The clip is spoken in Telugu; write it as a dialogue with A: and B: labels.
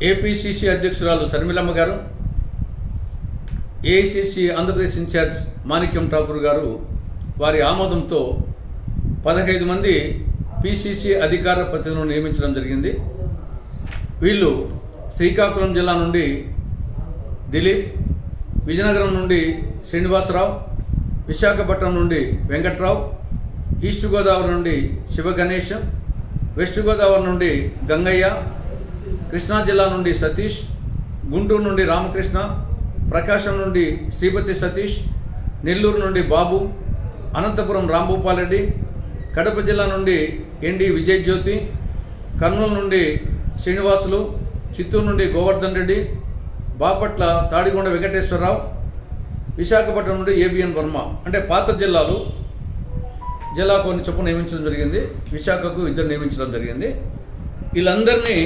A: ఏపీసీసీ అధ్యక్షురాలు శర్మిలమ్మ గారు, ఏఐసీసీ ఆంధ్రప్రదేశ్ ఇన్ఛార్జ్ మాణిక్యం ఠాకూర్ గారు వారి ఆమోదంతో 15 మంది పీసీసీ అధికార ప్రతినిధులను నియమించడం జరిగింది. వీళ్ళు శ్రీకాకుళం జిల్లా నుండి దిలీప్, విజయనగరం నుండి శ్రీనివాసరావు, విశాఖపట్నం నుండి వెంకట్రావు, ఈస్ట్ గోదావరి నుండి శివగణేష్, వెస్ట్ గోదావరి నుండి గంగయ్య, కృష్ణా జిల్లా నుండి సతీష్, గుంటూరు నుండి రామకృష్ణ, ప్రకాశం నుండి శ్రీపతి సతీష్, నెల్లూరు నుండి బాబు, అనంతపురం రాంభూపాల్ రెడ్డి, కడప జిల్లా నుండి ఎన్డి విజయ్ జ్యోతి, కర్నూలు నుండి శ్రీనివాసులు, చిత్తూరు నుండి గోవర్ధన్ రెడ్డి, బాపట్ల తాడిగొండ వెంకటేశ్వరరావు, విశాఖపట్నం నుండి ఏబిఎన్ వర్మ. అంటే పాత జిల్లాలు జిల్లా కొన్ని చొప్పున నియమించడం జరిగింది. విశాఖకు 2 నియమించడం జరిగింది. వీళ్ళందరినీ